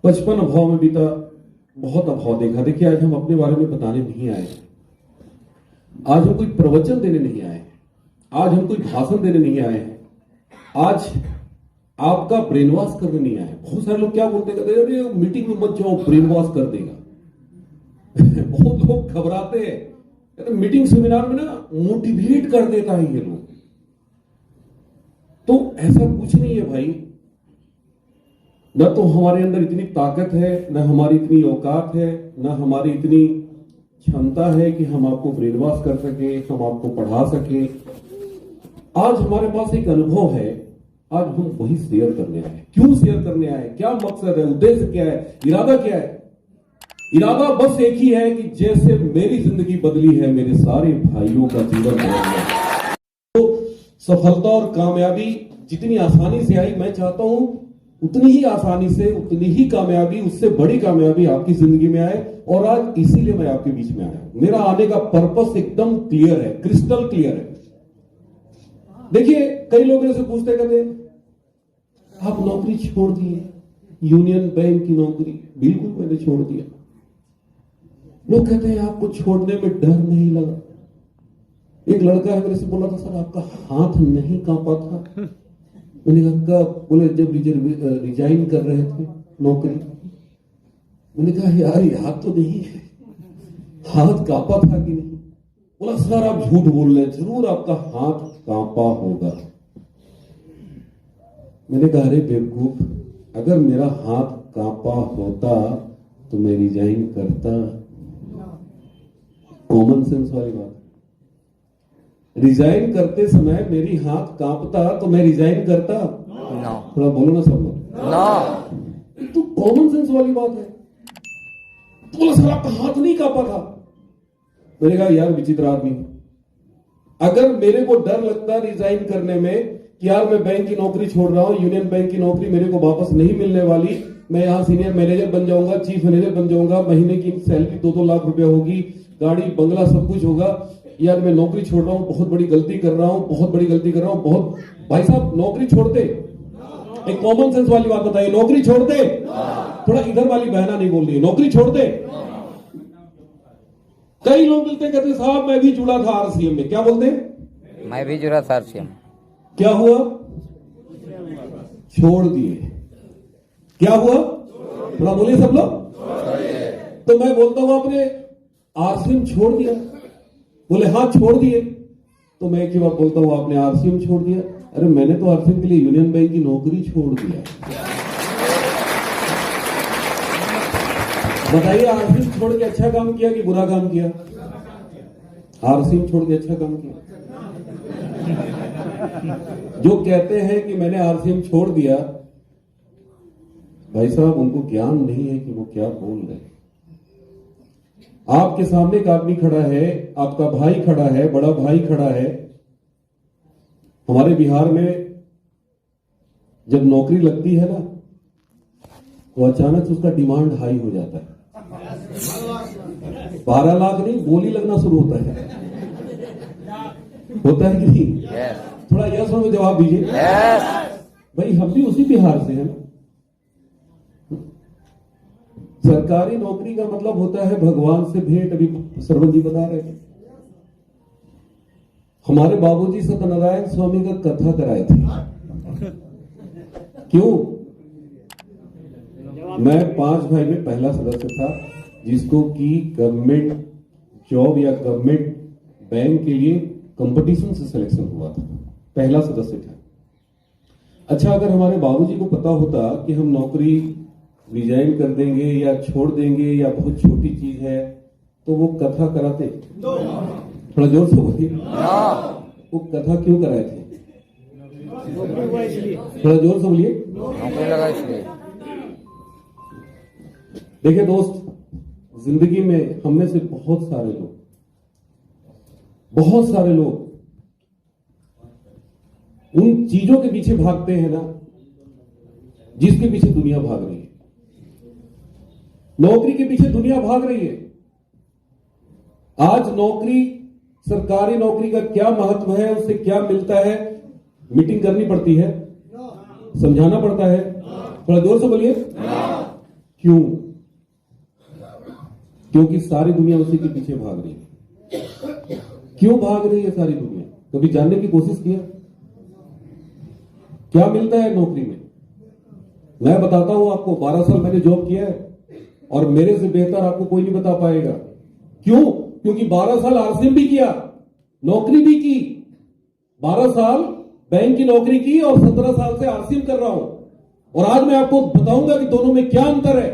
बचपन अभाव में बीता, बहुत अभाव देखा। देखिए, आज हम अपने बारे में बताने नहीं आए, आज हम कोई प्रवचन देने नहीं आए, आज हम कोई भाषण देने नहीं आए हैं, आज आपका ब्रेन वॉश करने नहीं आए। बहुत सारे लोग क्या बोलते हैं, अरे मीटिंग में मत जाओ, ब्रेन वॉश कर देगा। बहुत लोग घबराते हैं, मीटिंग सेमिनार में ना मोटिवेट कर देता है ये लोग। तो ऐसा कुछ नहीं है भाई, न तो हमारे अंदर इतनी ताकत है, न हमारी इतनी औकात है, न हमारी इतनी क्षमता है कि हम आपको ब्रेन वॉश कर सके, हम आपको पढ़ा सके। आज हमारे पास एक अनुभव है, आज हम वही शेयर करने आए। क्यों शेयर करने आए, क्या मकसद है, उद्देश्य क्या है, इरादा क्या है? इरादा बस एक ही है कि जैसे मेरी जिंदगी बदली है, मेरे सारे भाइयों का जीवन बदल गया। तो सफलता और कामयाबी जितनी आसानी से आई, मैं चाहता हूं उतनी ही आसानी से, उतनी ही कामयाबी, उससे बड़ी कामयाबी आपकी जिंदगी में आए। और आज इसीलिए मैं आपके बीच में आया। मेरा आने का पर्पस एकदम क्लियर है, क्रिस्टल क्लियर है। देखिए, कई लोग ऐसे पूछते कहते आप नौकरी छोड़ दिए, यूनियन बैंक की नौकरी। बिल्कुल मैंने छोड़ दिया। लोग कहते हैं आपको छोड़ने में डर नहीं लगा। एक लड़का है, मेरे से बोला था, सर आपका हाथ नहीं कांपा था। मैंने कहा कब? बोले जब रिजाइन कर रहे थे नौकरी। मैंने कहा यार याद तो नहीं है, हाथ कांपा था कि नहीं? बोला सर आप झूठ बोल रहे हैं, जरूर आपका हाथ कांपा होगा। मैंने कहा अरे बेवकूफ, अगर मेरा हाथ कांपा होता तो मैं रिजाइन करता। कॉमन सेंस वाली बात। रिजाइन करते समय मेरी हाथ कांपता तो मैं रिजाइन करता? थोड़ा बोलो ना सब लोग। तो कॉमन सेंस वाली बात है। तो बोला सर आपका हाथ नहीं कांपा था। मैंने कहा यार विचित्र आदमी, अगर मेरे को डर लगता रिजाइन करने में कि यार मैं बैंक की नौकरी छोड़ रहा हूं, यूनियन बैंक की नौकरी मेरे को वापस नहीं मिलने वाली, मैं यहां सीनियर मैनेजर बन जाऊंगा, चीफ मैनेजर बन जाऊंगा, महीने की सैलरी 2-2 लाख रुपए होगी, गाड़ी बंगला सब कुछ होगा, यार मैं नौकरी छोड़ रहा हूं, बहुत बड़ी गलती कर रहा हूं, बहुत बड़ी गलती कर रहा हूं, बहुत। भाई साहब नौकरी छोड़ते, एक कॉमन सेंस वाली बात बताइए, नौकरी छोड़ते? थोड़ा इधर वाली बहना नहीं बोल रही, नौकरी छोड़ते? कई लोग मिलते कहते साहब मैं भी जुड़ा था आरसीएम में। क्या बोलते? मैं भी जुड़ा था आरसीएम। क्या हुआ? छोड़ दिए। क्या हुआ? थोड़ा बोलिए सब लोग। तो मैं बोलता हूं आपने आरसीएम छोड़ दिया? बोले हाँ छोड़ दिए। तो मैं एक ही बात बोलता हूं, आपने आरसीएम छोड़ दिया? अरे मैंने तो आरसीएम के लिए यूनियन बैंक की नौकरी छोड़ दिया। बताइए आरसीएम छोड़ के अच्छा काम किया कि बुरा काम किया? आरसीएम छोड़ के अच्छा काम किया। जो कहते हैं कि मैंने आरसीएम छोड़ दिया, भाई साहब उनको ज्ञान नहीं है कि वो क्या बोल रहे हैं। आपके सामने एक आदमी खड़ा है, आपका भाई खड़ा है, बड़ा भाई खड़ा है। हमारे बिहार में जब नौकरी लगती है ना, तो अचानक उसका डिमांड हाई हो जाता है। 12 लाख नहीं, बोली लगना शुरू होता है। होता है कि नहीं? थोड़ा यस में जवाब दीजिए। भाई हम भी उसी बिहार से हैं। सरकारी नौकरी का मतलब होता है भगवान से भेंट। अभी सरवन जी बता रहे थे, हमारे बाबूजी सत्यनारायण स्वामी का कथा कराए थे। क्यों? मैं 5 भाई में पहला सदस्य था जिसको कि गवर्नमेंट जॉब या गवर्नमेंट बैंक के लिए कंपटीशन से सिलेक्शन हुआ था, पहला सदस्य था। अच्छा, अगर हमारे बाबूजी को पता होता कि हम नौकरी रिजाइन कर देंगे या छोड़ देंगे या बहुत छोटी चीज है, तो वो कथा कराते? थोड़ा जोर से बोलिए। वो कथा क्यों कराए थे? थोड़ा जोर से बोलिए। देखिए दोस्त, जिंदगी में हम में से बहुत सारे लोग उन चीजों के पीछे भागते हैं ना जिसके पीछे दुनिया भाग रही है। नौकरी के पीछे दुनिया भाग रही है। आज नौकरी, सरकारी नौकरी का क्या महत्व है, उससे क्या मिलता है, मीटिंग करनी पड़ती है, समझाना पड़ता है। थोड़ा जोर से बोलिए। क्यों? क्योंकि सारी दुनिया उसी के पीछे भाग रही है। क्यों भाग रही है सारी दुनिया? कभी जानने की कोशिश किया क्या मिलता है नौकरी में? मैं बताता हूं आपको, 12 साल मैंने जॉब किया है और मेरे से बेहतर आपको कोई नहीं बता पाएगा। क्यों? क्योंकि 12 साल आरसीएम भी किया, नौकरी भी की, 12 साल बैंक की नौकरी की और 17 साल से आरसीएम कर रहा हूं। और आज मैं आपको बताऊंगा कि दोनों में क्या अंतर है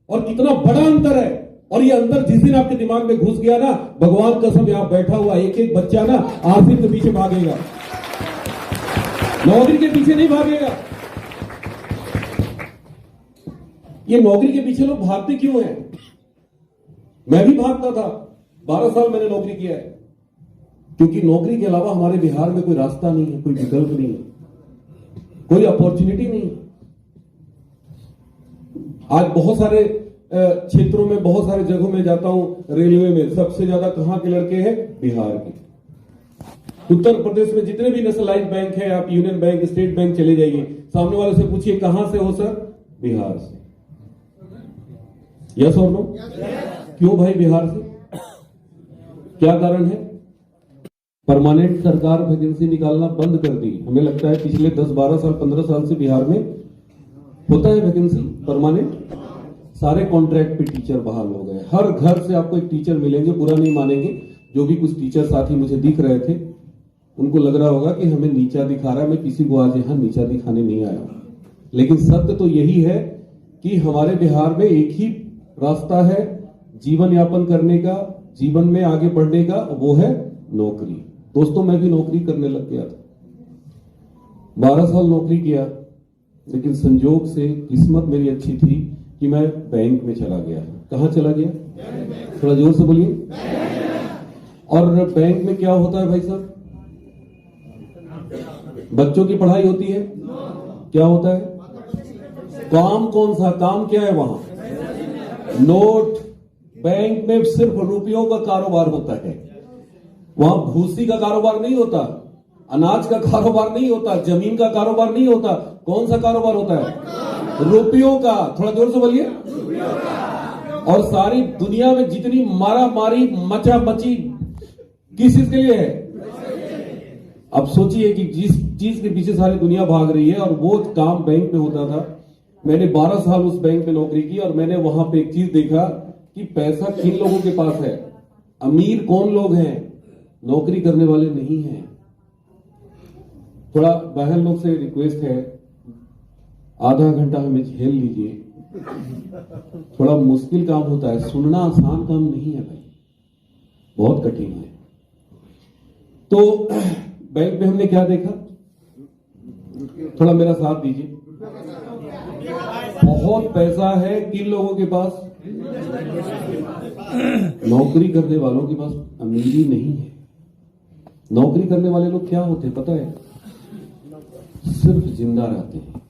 और कितना बड़ा अंतर है। और ये अंतर जिस दिन आपके दिमाग में घुस गया ना, भगवान कसम यहां बैठा हुआ एक एक बच्चा ना आरसीएम के पीछे भागेगा, नौकरी के पीछे नहीं भागेगा। ये नौकरी के पीछे लोग भागते क्यों हैं? मैं भी भागता था, 12 साल मैंने नौकरी किया है। क्योंकि नौकरी के अलावा हमारे बिहार में कोई रास्ता नहीं है, कोई विकल्प नहीं है, कोई अपॉर्चुनिटी नहीं है। आज बहुत सारे क्षेत्रों में, बहुत सारे जगहों में जाता हूं, रेलवे में सबसे ज्यादा कहां के लड़के हैं? बिहार के। उत्तर प्रदेश में जितने भी नेशनलाइज्ड बैंक है, आप यूनियन बैंक, स्टेट बैंक चले जाइए, सामने वाले से पूछिए कहां से हो सर? बिहार से। यस और नो? क्यों भाई बिहार से? क्या कारण है? परमानेंट सरकार वैकेंसी निकालना बंद कर दी। हमें लगता है पिछले 10, 12 साल, 15 साल से बिहार में होता है वैकेंसी परमानेंट। सारे कॉन्ट्रैक्ट पे टीचर बहाल हो गए। हर घर से आपको एक टीचर मिलेंगे, बुरा नहीं मानेंगे। जो भी कुछ टीचर साथी मुझे दिख रहे थे, उनको लग रहा होगा कि हमें नीचा दिखा रहा है। मैं किसी को आज यहां नीचा दिखाने नहीं आया, लेकिन सत्य तो यही है कि हमारे बिहार में एक ही रास्ता है जीवन यापन करने का, जीवन में आगे बढ़ने का, वो है नौकरी। दोस्तों, मैं भी नौकरी करने लग गया था, 12 साल नौकरी किया, लेकिन संजोग से किस्मत मेरी अच्छी थी कि मैं बैंक में चला गया। कहां चला गया? थोड़ा जोर से बोलिए। और बैंक में क्या होता है भाई साहब? बच्चों की पढ़ाई होती है। क्या होता है? काम कौन सा? काम क्या है वहां? नोट। बैंक में सिर्फ रुपयों का कारोबार होता है। वहां भूसी का कारोबार नहीं होता, अनाज का कारोबार नहीं होता, जमीन का कारोबार नहीं होता। कौन सा कारोबार होता है? रुपयों का। थोड़ा जोर से बोलिए। और सारी दुनिया में जितनी मारा मारी, मचा मची किस चीज के लिए है? अब सोचिए कि जिस चीज के पीछे सारी दुनिया भाग रही है, और वो काम बैंक में होता था। मैंने 12 साल उस बैंक में नौकरी की और मैंने वहां पे एक चीज देखा कि पैसा किन लोगों के पास है, अमीर कौन लोग हैं, नौकरी करने वाले नहीं हैं। थोड़ा बहन लोग से रिक्वेस्ट है, आधा घंटा हमें झेल लीजिए। थोड़ा मुश्किल काम होता है, सुनना आसान काम नहीं है भाई, बहुत कठिन है। तो बैंक में हमने क्या देखा, थोड़ा मेरा साथ दीजिए। बहुत पैसा है किन लोगों के पास? नौकरी करने वालों के पास अमीरी नहीं है। नौकरी करने वाले लोग क्या होते हैं पता है? सिर्फ जिंदा रहते हैं,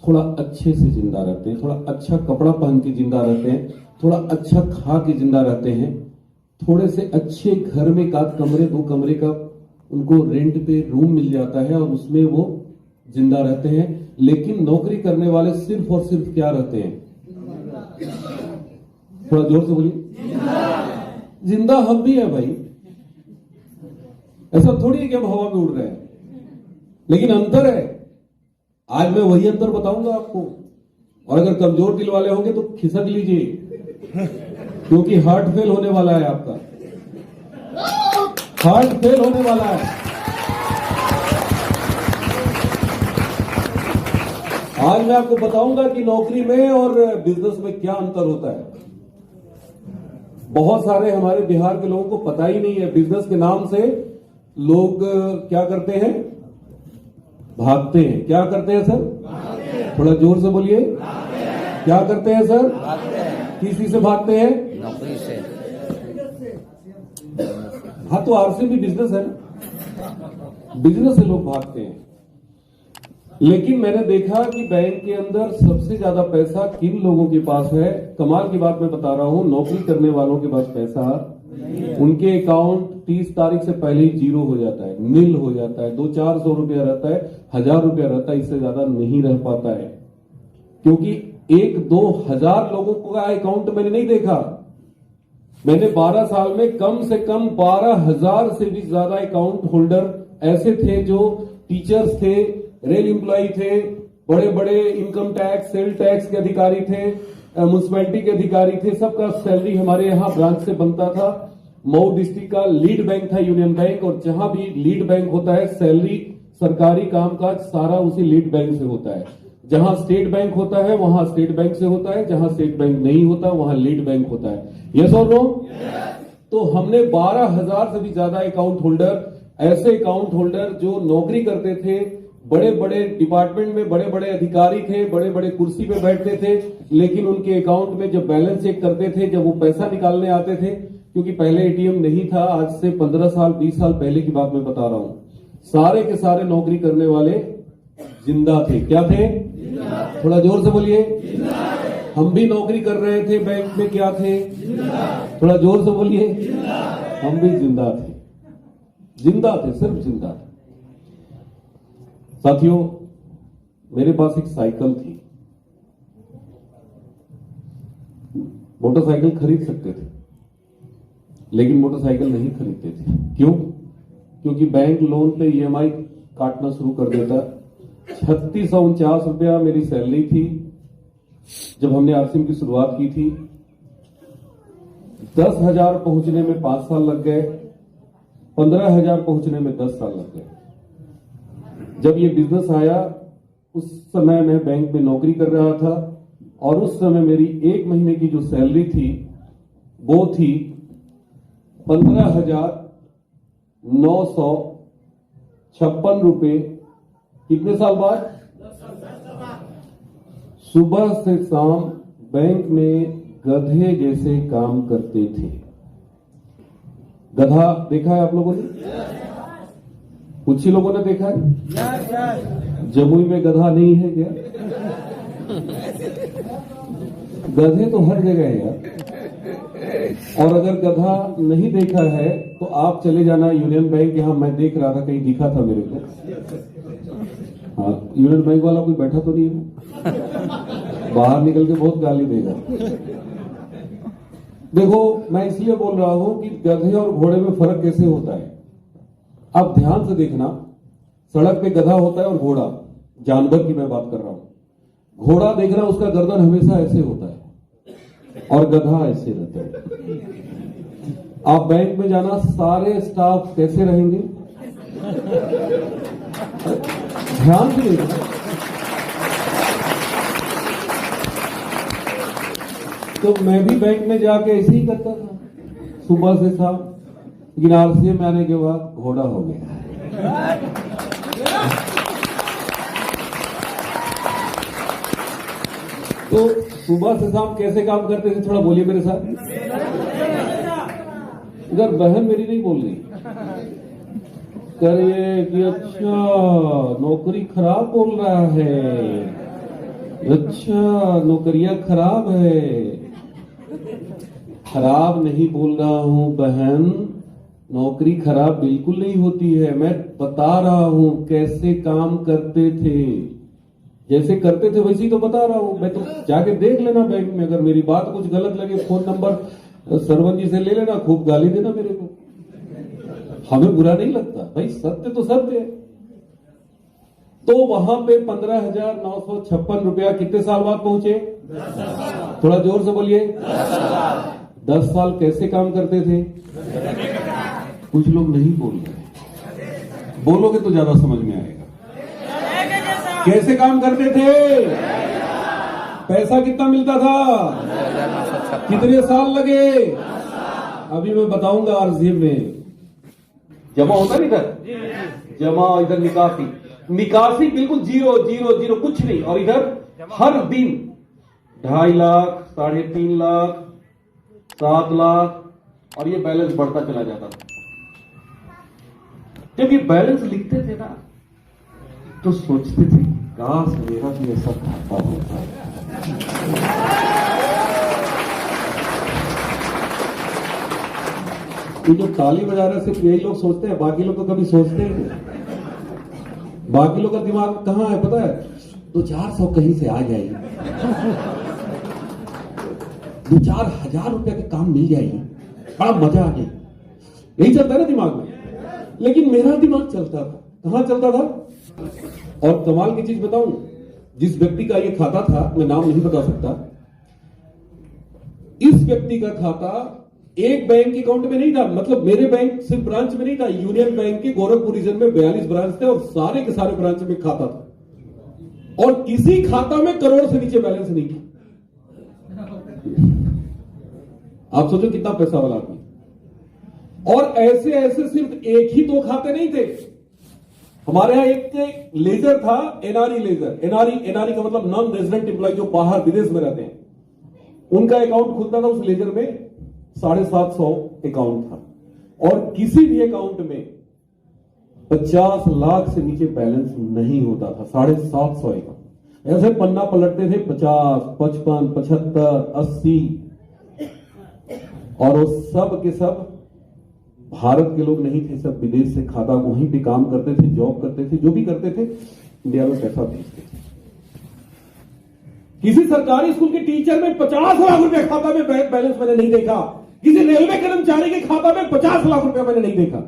थोड़ा अच्छे से जिंदा रहते हैं, थोड़ा अच्छा कपड़ा पहन के जिंदा रहते हैं, थोड़ा अच्छा खा के जिंदा रहते हैं, थोड़े से अच्छे घर में 1 कमरे 2 कमरे का उनको रेंट पे रूम मिल जाता है और उसमें वो जिंदा रहते हैं। लेकिन नौकरी करने वाले सिर्फ और सिर्फ क्या रहते हैं? थोड़ा जोर से बोलिए। जिंदा हम भी है भाई, ऐसा थोड़ी है कि हम हवा में उड़ रहे हैं, लेकिन अंतर है। आज मैं वही अंतर बताऊंगा आपको। और अगर कमजोर दिल वाले होंगे तो खिसक लीजिए, क्योंकि हार्ट फेल होने वाला है आपका, हार्ट फेल होने वाला है। आज मैं आपको बताऊंगा कि नौकरी में और बिजनेस में क्या अंतर होता है। बहुत सारे हमारे बिहार के लोगों को पता ही नहीं है। बिजनेस के नाम से लोग क्या करते हैं? भागते हैं। क्या करते हैं सर? थोड़ा जोर से बोलिए। क्या करते हैं सर? किसी से भागते हैं? नौकरी से। हाँ, तो आरसी भी बिजनेस है ना, बिजनेस से लोग भागते हैं। लेकिन मैंने देखा कि बैंक के अंदर सबसे ज्यादा पैसा किन लोगों के पास है। कमाल की बात मैं बता रहा हूं, नौकरी करने वालों के पास पैसा, उनके अकाउंट 30 तारीख से पहले ही जीरो हो जाता है, नील हो जाता है। 200-400 रुपया रहता है, 1000 रुपया रहता है, इससे ज्यादा नहीं रह पाता है। क्योंकि 1-2 हजार लोगों का अकाउंट मैंने नहीं देखा। मैंने 12 साल में कम से कम 12,000 से भी ज्यादा अकाउंट होल्डर ऐसे थे जो टीचर्स थे, रेल एम्प्लॉय थे, बड़े बड़े इनकम टैक्स, सेल टैक्स के अधिकारी थे, म्युनिसिपैलिटी के अधिकारी थे। सबका सैलरी हमारे यहाँ ब्रांच से बनता था। मऊ डिस्ट्रिक्ट का लीड बैंक था यूनियन बैंक, और जहां भी लीड बैंक होता है सैलरी, सरकारी कामकाज सारा उसी लीड बैंक से होता है। जहां स्टेट बैंक होता है वहां स्टेट बैंक से होता है, जहां स्टेट बैंक नहीं होता वहां लीड बैंक होता है। यस और नो? तो हमने 12,000 से भी ज्यादा अकाउंट होल्डर, ऐसे अकाउंट होल्डर जो नौकरी करते थे, बड़े बड़े डिपार्टमेंट में बड़े बड़े अधिकारी थे, बड़े बड़े कुर्सी पे बैठते थे, लेकिन उनके अकाउंट में जब बैलेंस चेक करते थे, जब वो पैसा निकालने आते थे, क्योंकि पहले एटीएम नहीं था, आज से 15 साल 20 साल पहले की बात मैं बता रहा हूं, सारे के सारे नौकरी करने वाले जिंदा थे। क्या थे? थोड़ा जोर से बोलिए। हम भी नौकरी कर रहे थे बैंक में, क्या थे? थोड़ा जोर से बोलिए। हम भी जिंदा थे, जिंदा थे, सिर्फ जिंदा थे। साथियों, मेरे पास एक साइकिल थी। मोटरसाइकिल खरीद सकते थे, लेकिन मोटरसाइकिल नहीं खरीदते थे। क्यों? क्योंकि बैंक लोन पे ईएमआई काटना शुरू कर देता। 3649 रुपया मेरी सैलरी थी जब हमने आरसीएम की शुरुआत की थी। 10,000 पहुंचने में 5 साल लग गए, 15,000 पहुंचने में 10 साल लग गए। जब ये बिजनेस आया, उस समय मैं बैंक में नौकरी कर रहा था, और उस समय मेरी 1 महीने की जो सैलरी थी वो थी 15,956 रुपए। कितने साल बाद? सुबह से शाम बैंक में गधे जैसे काम करते थे। गधा देखा है आप लोगों ने? कुछ ही लोगों ने देखा है। जमुई में गधा नहीं है क्या? गधे तो हर जगह है यार। और अगर गधा नहीं देखा है तो आप चले जाना यूनियन बैंक। यहां मैं देख रहा था, कहीं दिखा था मेरे को। हाँ, यूनियन बैंक वाला कोई बैठा तो नहीं है? बाहर निकल के बहुत गाली देगा। देखो, मैं इसलिए बोल रहा हूं कि गधे और घोड़े में फर्क कैसे होता है। आप ध्यान से देखना, सड़क पे गधा होता है और घोड़ा, जानवर की मैं बात कर रहा हूं। घोड़ा देखना, उसका गर्दन हमेशा ऐसे होता है और गधा ऐसे रहता है। आप बैंक में जाना, सारे स्टाफ कैसे रहेंगे? ध्यान से देखना। तो मैं भी बैंक में जाके ऐसे ही करता था, सुबह से शाम। लेकिन आरसीएम में आने के बाद घोड़ा हो गया। तो सुबह से शाम कैसे काम करते थे, थोड़ा बोलिए मेरे साथ। इधर बहन मेरी नहीं बोल रही, कह रही है कि अच्छा नौकरी खराब बोल रहा है, अच्छा नौकरियां खराब है। खराब नहीं बोल रहा हूं बहन, नौकरी खराब बिल्कुल नहीं होती है। मैं बता रहा हूं कैसे काम करते थे, जैसे करते थे वैसे ही तो बता रहा हूं। मैं तो जाके देख लेना बैंक में, अगर मेरी बात कुछ गलत लगे फोन नंबर सरवन जी से ले लेना, खूब गाली देना मेरे को, हमें बुरा नहीं लगता भाई, सत्य तो सत्य है। तो वहां पे 15,956 रुपया कितने साल बाद पहुंचे? 10 थोड़ा जोर से बोलिए। 10 साल कैसे काम करते थे? कुछ लोग नहीं बोल रहे, बोलोगे तो ज्यादा समझ में आएगा। कैसे काम करते थे? पैसा कितना मिलता था? कितने साल लगे? अभी मैं बताऊंगा। आरसीएम में जमा होता नहीं, इधर जमा, इधर निकासी, निकासी बिल्कुल 0 0 0 कुछ नहीं। और इधर हर दिन 2.5 लाख, 3.5 लाख, 7 लाख, और ये बैलेंस बढ़ता चला जाता था। जब ये बैलेंस लिखते थे ना, तो सोचते थे काश मेरा भी ऐसा खाता होता है। ये जो ताली बजा रहे सिर्फ यही लोग सोचते हैं, बाकी लोग तो कभी सोचते ही नहीं। बाकी लोग का दिमाग कहां है पता है? 200-400 कहीं से आ जाएगी। ₹2,000-4,000 का काम मिल जाएगी, बड़ा मजा आ जाए, यही चलता है ना दिमाग में। लेकिन मेरा दिमाग चलता था, कहां चलता था? और कमाल की चीज बताऊं, जिस व्यक्ति का ये खाता था, मैं नाम नहीं बता सकता, इस व्यक्ति का खाता एक बैंक अकाउंट में नहीं था, मतलब मेरे बैंक सिर्फ ब्रांच में नहीं था, यूनियन बैंक के गोरखपुर रीजन में 42 ब्रांच थे और सारे के सारे ब्रांच में खाता था, और किसी खाता में करोड़ से नीचे बैलेंस नहीं था। आप सोचो कितना पैसा वाला आदमी। और ऐसे ऐसे सिर्फ एक ही दो खाते नहीं थे, हमारे यहां एक लेजर था, एनआरई लेजर। एनआरई का मतलब नॉन रेजिडेंट एम्प्लॉय, जो बाहर विदेश में रहते हैं, उनका अकाउंट खुलता था उस लेजर में, 750 अकाउंट था, और किसी भी अकाउंट में 50 लाख से नीचे बैलेंस नहीं होता था। 750 अकाउंट ऐसे पन्ना पलटते थे, 50, 55, 75, 80, और वो सब के सब भारत के लोग नहीं थे, सब विदेश से खाता वहीं पे काम करते थे, जॉब करते थे, जो भी करते थे इंडिया में पैसा भेजते थे। किसी सरकारी स्कूल के टीचर में 50 लाख रुपए खाता में बैलेंस मैंने नहीं देखा, किसी रेलवे कर्मचारी के खाता में 50 लाख रुपए मैंने नहीं देखा।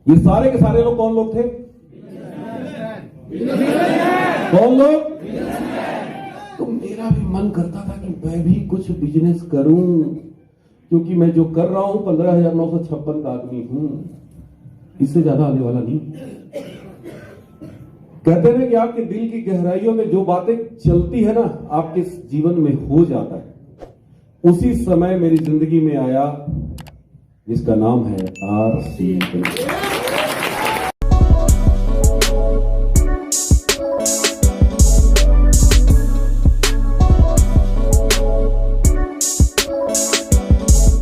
ये सारे के सारे लोग कौन लोग थे? कौन लोग? तो मेरा भी मन करता था कि मैं भी कुछ बिजनेस करूं, क्योंकि मैं जो कर रहा हूं 15,956 का आदमी हूं, इससे ज्यादा आने वाला नहीं। कहते हैं कि आपके दिल की गहराइयों में जो बातें चलती है ना, आपके जीवन में हो जाता है। उसी समय मेरी जिंदगी में आया जिसका नाम है RCM।